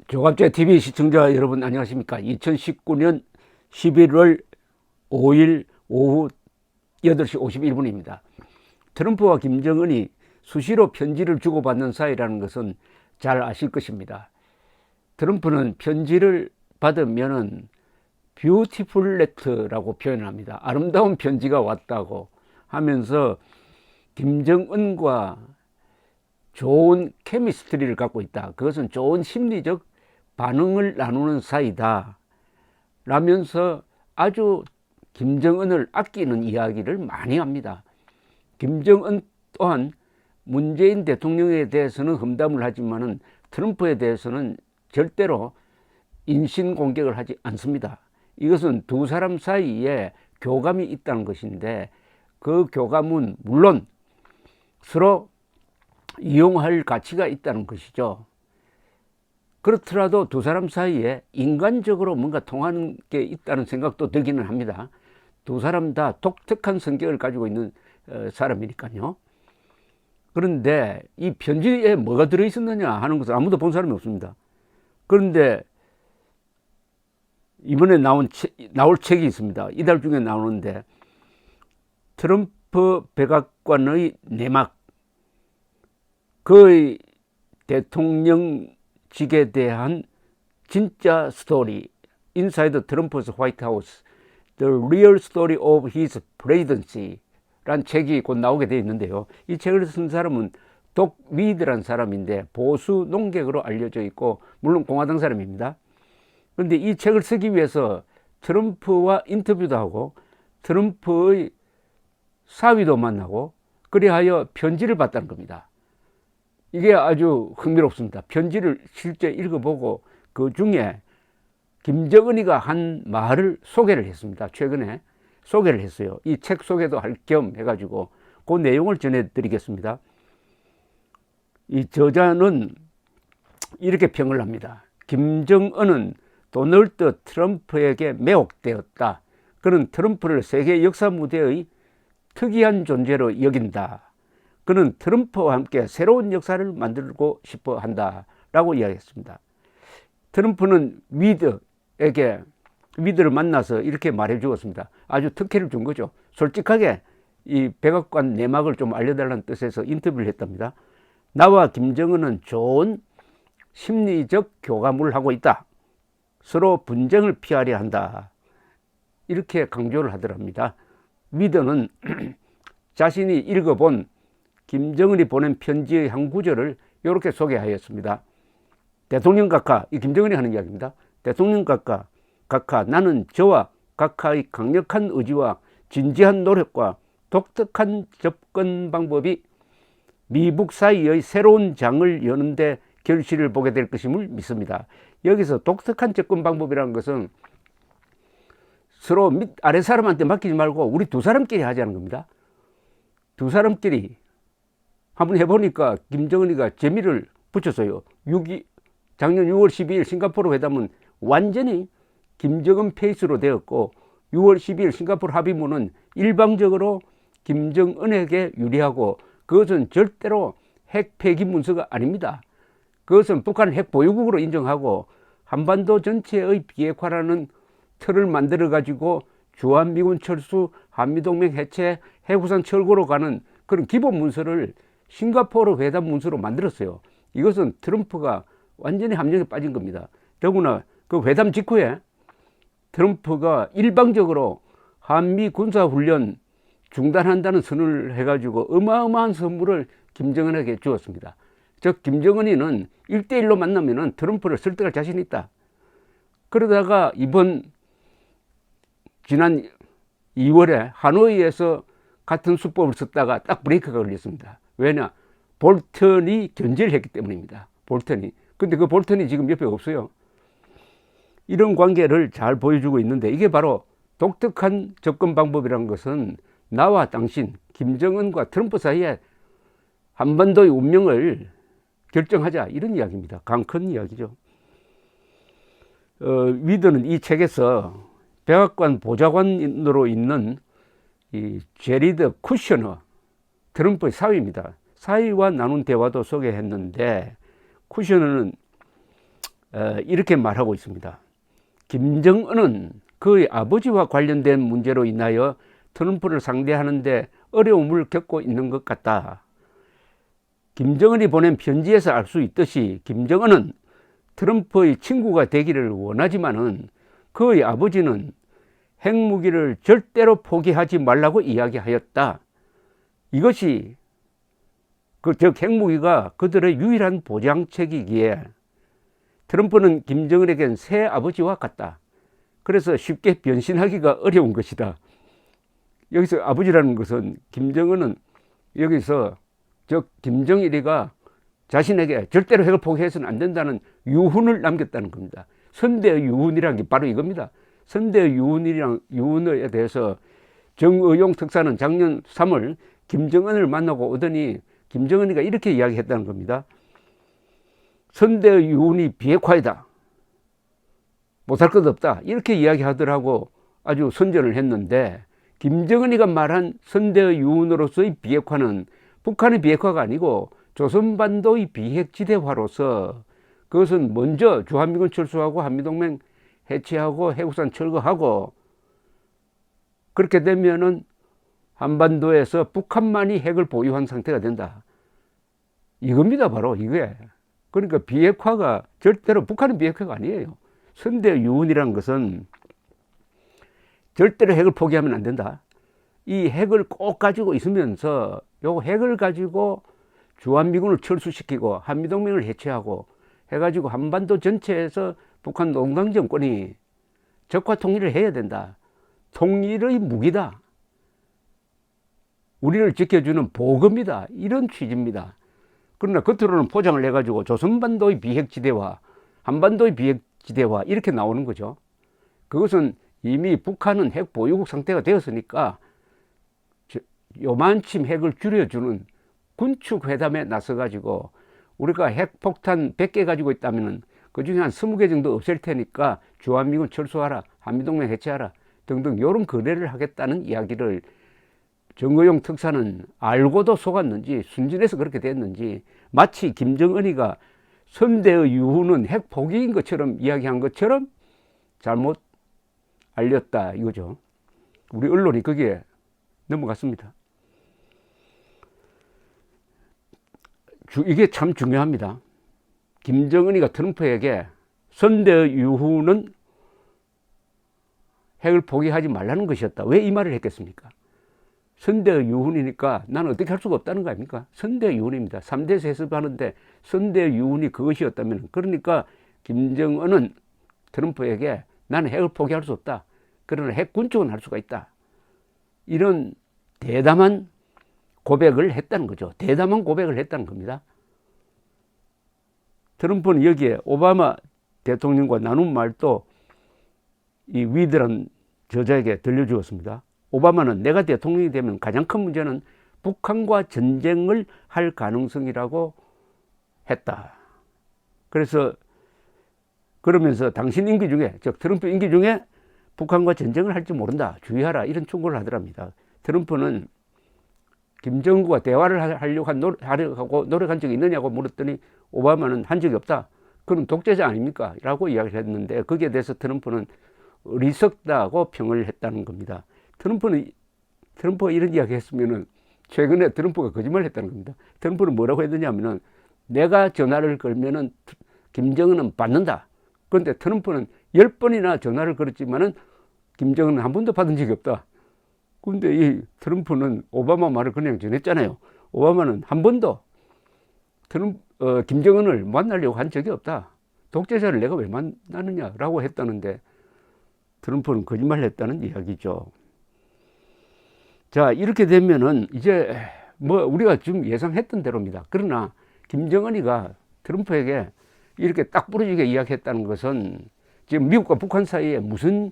조갑제 TV 시청자 여러분 안녕하십니까? 2019년 11월 5일 오후 8시 51분입니다. 트럼프와 김정은이 수시로 편지를 주고받는 사이라는 것은 잘 아실 것입니다. 트럼프는 편지를 받으면은 뷰티풀 레터라고 표현합니다. 아름다운 편지가 왔다고 하면서 김정은과 좋은 케미스트리를 갖고 있다. 그것은 좋은 심리적 반응을 나누는 사이다. 라면서 아주 김정은을 아끼는 이야기를 많이 합니다. 김정은 또한 문재인 대통령에 대해서는 험담을 하지만은 트럼프에 대해서는 절대로 인신공격을 하지 않습니다. 이것은 두 사람 사이에 교감이 있다는 것인데 그 교감은 물론 서로 이용할 가치가 있다는 것이죠. 그렇더라도 두 사람 사이에 인간적으로 뭔가 통하는 게 있다는 생각도 들기는 합니다. 두 사람 다 독특한 성격을 가지고 있는 사람이니까요. 그런데 이 편지에 뭐가 들어있었느냐 하는 것을 아무도 본 사람이 없습니다. 그런데 이번에 나올 책이 있습니다. 이달 중에 나오는데 트럼프 백악관의 내막, 그의 대통령직에 대한 진짜 스토리, Inside Trump's White House, The Real Story of His Presidency 라는 책이 곧 나오게 되어 있는데요. 이 책을 쓴 사람은 독 위드라는 사람인데 보수 농객으로 알려져 있고 물론 공화당 사람입니다. 그런데 이 책을 쓰기 위해서 트럼프와 인터뷰도 하고 트럼프의 사위도 만나고 그리하여 편지를 받다는 겁니다. 이게 아주 흥미롭습니다. 편지를 실제 읽어보고 그 중에 김정은이가 한 말을 소개를 했습니다. 최근에 소개를 했어요. 이 책 소개도 할 겸 해가지고 그 내용을 전해드리겠습니다. 이 저자는 이렇게 평을 합니다. 김정은은 도널드 트럼프에게 매혹되었다. 그는 트럼프를 세계 역사 무대의 특이한 존재로 여긴다. 그는 트럼프와 함께 새로운 역사를 만들고 싶어 한다 라고 이야기했습니다. 트럼프는 위드를 만나서 이렇게 말해 주었습니다. 아주 특혜를 준 거죠. 솔직하게 이 백악관 내막을 좀 알려달라는 뜻에서 인터뷰를 했답니다. 나와 김정은은 좋은 심리적 교감을 하고 있다. 서로 분쟁을 피하려 한다. 이렇게 강조를 하더랍니다. 위드는 자신이 읽어본 김정은이 보낸 편지의 한 구절을 이렇게 소개하였습니다. 대통령 각하, 이 김정은이 하는 이야기입니다. 대통령 각하, 나는 저와 각하의 강력한 의지와 진지한 노력과 독특한 접근 방법이 미북 사이의 새로운 장을 여는데 결실을 보게 될 것임을 믿습니다. 여기서 독특한 접근 방법이라는 것은 서로 밑 아래 사람한테 맡기지 말고 우리 두 사람끼리 하자는 겁니다. 두 사람끼리 한번 해보니까 김정은이가 재미를 붙였어요. 작년 6월 12일 싱가포르 회담은 완전히 김정은 페이스로 되었고 6월 12일 싱가포르 합의문은 일방적으로 김정은에게 유리하고 그것은 절대로 핵 폐기 문서가 아닙니다. 그것은 북한을 핵 보유국으로 인정하고 한반도 전체의 비핵화라는 틀을 만들어 가지고 주한미군 철수, 한미동맹 해체, 해구산 철거로 가는 그런 기본 문서를 싱가포르 회담 문서로 만들었어요. 이것은 트럼프가 완전히 함정에 빠진 겁니다. 더구나 그 회담 직후에 트럼프가 일방적으로 한미 군사훈련 중단한다는 선언을 해가지고 어마어마한 선물을 김정은에게 주었습니다. 즉 김정은이는 1대1로 만나면 트럼프를 설득할 자신이 있다. 그러다가 지난 2월에 하노이에서 같은 수법을 썼다가 딱 브레이크가 걸렸습니다. 왜냐? 볼턴이 견제를 했기 때문입니다. 볼턴이. 근데 그 볼턴이 지금 옆에 없어요. 이런 관계를 잘 보여주고 있는데 이게 바로 독특한 접근 방법이라는 것은 나와 당신, 김정은과 트럼프 사이에 한반도의 운명을 결정하자 이런 이야기입니다. 강 큰 이야기죠. 위드는 이 책에서 백악관 보좌관으로 있는 이 제리드 쿠셔너, 트럼프의 사위입니다. 사위와 나눈 대화도 소개했는데 쿠셔너는 이렇게 말하고 있습니다. 김정은은 그의 아버지와 관련된 문제로 인하여 트럼프를 상대하는데 어려움을 겪고 있는 것 같다. 김정은이 보낸 편지에서 알 수 있듯이 김정은은 트럼프의 친구가 되기를 원하지만은 그의 아버지는 핵무기를 절대로 포기하지 말라고 이야기하였다. 이것이 즉 핵무기가 그들의 유일한 보장책이기에 트럼프는 김정은에겐 새 아버지와 같다. 그래서 쉽게 변신하기가 어려운 것이다. 여기서 아버지라는 것은 김정은은 여기서 즉 김정일이가 자신에게 절대로 핵을 포기해서는 안 된다는 유훈을 남겼다는 겁니다. 선대의 유훈이라는 게 바로 이겁니다. 선대의 유훈에 대해서 정의용 특사는 작년 3월 김정은을 만나고 오더니 김정은이가 이렇게 이야기했다는 겁니다. 선대의 유훈이 비핵화이다. 못할 것 없다. 이렇게 이야기하더라고 아주 선전을 했는데 김정은이가 말한 선대의 유훈으로서의 비핵화는 북한의 비핵화가 아니고 조선반도의 비핵지대화로서 그것은 먼저 주한미군 철수하고 한미동맹 해체하고 해국산 철거하고 그렇게 되면은 한반도에서 북한만이 핵을 보유한 상태가 된다. 이겁니다. 바로 이게. 그러니까 비핵화가 절대로 북한은 비핵화가 아니에요. 선대 유훈이라는 것은 절대로 핵을 포기하면 안 된다. 이 핵을 꼭 가지고 있으면서 요 핵을 가지고 주한미군을 철수시키고 한미동맹을 해체하고 해가지고 한반도 전체에서 북한 농당정권이 적화 통일을 해야 된다. 통일의 무기다. 우리를 지켜주는 보급이다. 이런 취지입니다. 그러나 겉으로는 포장을 해가지고 조선반도의 비핵지대화, 한반도의 비핵지대화 이렇게 나오는 거죠. 그것은 이미 북한은 핵 보유국 상태가 되었으니까 요만침 핵을 줄여주는 군축회담에 나서가지고 우리가 핵폭탄 100개 가지고 있다면 그 중에 한 20개 정도 없앨 테니까 주한미군 철수하라, 한미동맹 해체하라 등등 이런 거래를 하겠다는 이야기를 정의용 특사는 알고도 속았는지 순진해서 그렇게 됐는지 마치 김정은이가 선대의 유훈은 핵 포기인 것처럼 이야기한 것처럼 잘못 알렸다 이거죠. 우리 언론이 거기에 넘어갔습니다. 이게 참 중요합니다. 김정은이가 트럼프에게 선대의 유훈은 핵을 포기하지 말라는 것이었다. 왜 이 말을 했겠습니까? 선대의 유훈이니까 나는 어떻게 할 수가 없다는 거 아닙니까? 선대의 유훈입니다. 3대 세습하는데 선대의 유훈이 그것이었다면 그러니까 김정은은 트럼프에게 나는 핵을 포기할 수 없다. 그러나 핵 군축은 할 수가 있다. 이런 대담한 고백을 했다는 거죠. 대담한 고백을 했다는 겁니다. 트럼프는 여기에 오바마 대통령과 나눈 말도 이 위드란 저자에게 들려주었습니다. 오바마는 내가 대통령이 되면 가장 큰 문제는 북한과 전쟁을 할 가능성이라고 했다. 그래서 그러면서 당신 임기 중에 즉 트럼프 임기 중에 북한과 전쟁을 할지 모른다. 주의하라. 이런 충고를 하더랍니다. 트럼프는 김정은과 대화를 하려고 노력한 적이 있느냐고 물었더니 오바마는 한 적이 없다. 그는 독재자 아닙니까? 라고 이야기를 했는데 거기에 대해서 트럼프는 어리석다고 평을 했다는 겁니다. 트럼프가 이런 이야기 했으면은 최근에 트럼프가 거짓말을 했다는 겁니다. 트럼프는 뭐라고 했느냐면은 내가 전화를 걸면은 김정은은 받는다. 그런데 트럼프는 10번이나 전화를 걸었지만은 김정은은 한 번도 받은 적이 없다. 근데 이 트럼프는 오바마 말을 그냥 전했잖아요. 오바마는 한 번도 김정은을 만나려고 한 적이 없다. 독재자를 내가 왜 만나느냐라고 했다는데 트럼프는 거짓말을 했다는 이야기죠. 자, 이렇게 되면은 이제 뭐 우리가 지금 예상했던 대로입니다. 그러나 김정은이가 트럼프에게 이렇게 딱 부러지게 이야기했다는 것은 지금 미국과 북한 사이에 무슨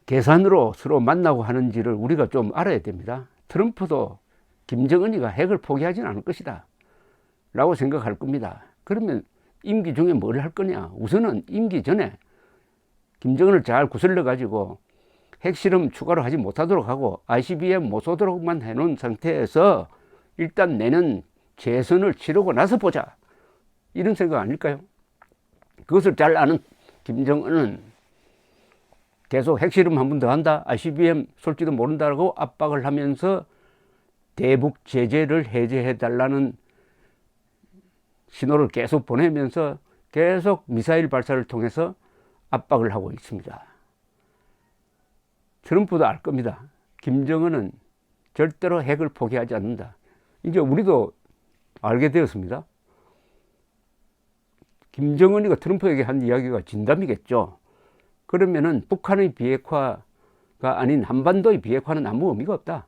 계산으로 서로 만나고 하는지를 우리가 좀 알아야 됩니다. 트럼프도 김정은이가 핵을 포기하지는 않을 것이다 라고 생각할 겁니다. 그러면 임기 중에 뭘 할 거냐? 우선은 임기 전에 김정은을 잘 구슬러 가지고 핵실험 추가로 하지 못하도록 하고 ICBM 못 쏘도록만 해놓은 상태에서 일단 내년 재선을 치르고 나서 보자. 이런 생각 아닐까요? 그것을 잘 아는 김정은은 계속 핵실험 한 번 더 한다, ICBM 쏠지도 모른다고 압박을 하면서 대북 제재를 해제해 달라는 신호를 계속 보내면서 계속 미사일 발사를 통해서 압박을 하고 있습니다. 트럼프도 알 겁니다. 김정은은 절대로 핵을 포기하지 않는다. 이제 우리도 알게 되었습니다. 김정은이가 트럼프에게 한 이야기가 진담이겠죠. 그러면은 북한의 비핵화가 아닌 한반도의 비핵화는 아무 의미가 없다.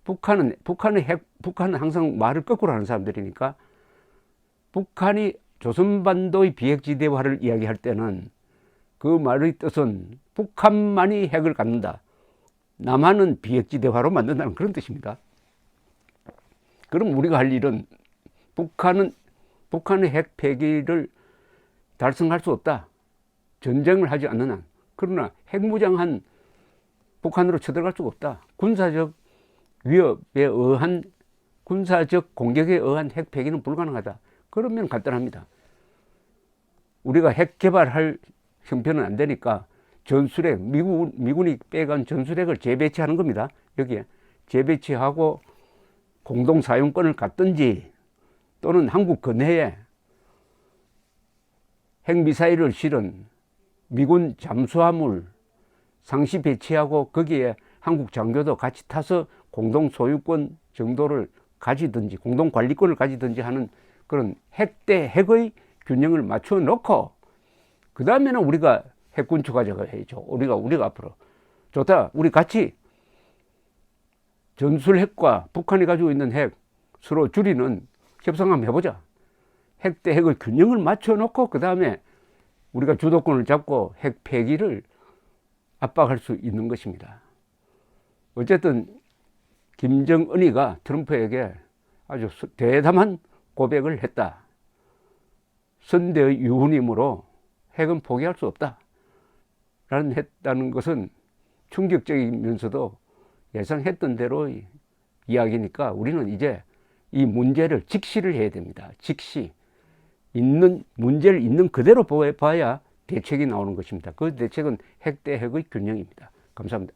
북한은 항상 말을 거꾸로 하는 사람들이니까, 북한이 조선반도의 비핵지대화를 이야기할 때는 그 말의 뜻은 북한만이 핵을 갖는다, 남한은 비핵지대화로 만든다는 그런 뜻입니다. 그럼 우리가 할 일은 북한의 핵 폐기를 달성할 수 없다, 전쟁을 하지 않는 한. 그러나 핵무장한 북한으로 쳐들어갈 수가 없다. 군사적 위협에 의한, 군사적 공격에 의한 핵 폐기는 불가능하다. 그러면 간단합니다. 우리가 핵 개발할 형편은 안 되니까 전술핵, 미군이 빼간 전술핵을 재배치하는 겁니다. 여기에 재배치하고 공동 사용권을 갖든지, 또는 한국 근해에 핵미사일을 실은 미군 잠수함을 상시 배치하고 거기에 한국 장교도 같이 타서 공동 소유권 정도를 가지든지 공동 관리권을 가지든지 하는 그런 핵 대 핵의 균형을 맞춰 놓고, 그 다음에는 우리가 핵 군축하자고 해야죠. 우리가 앞으로 좋다, 우리 같이 전술핵과 북한이 가지고 있는 핵 서로 줄이는 협상 한번 해보자. 핵 대 핵의 균형을 맞춰 놓고 그 다음에 우리가 주도권을 잡고 핵 폐기를 압박할 수 있는 것입니다. 어쨌든 김정은이가 트럼프에게 아주 대담한 고백을 했다. 선대의 유훈이므로 핵은 포기할 수 없다 라는 했다는 것은 충격적이면서도 예상했던 대로의 이야기니까 우리는 이제 이 문제를 직시를 해야 됩니다. 직시. 문제를 있는 그대로 봐야 대책이 나오는 것입니다. 그 대책은 핵 대 핵의 균형입니다. 감사합니다.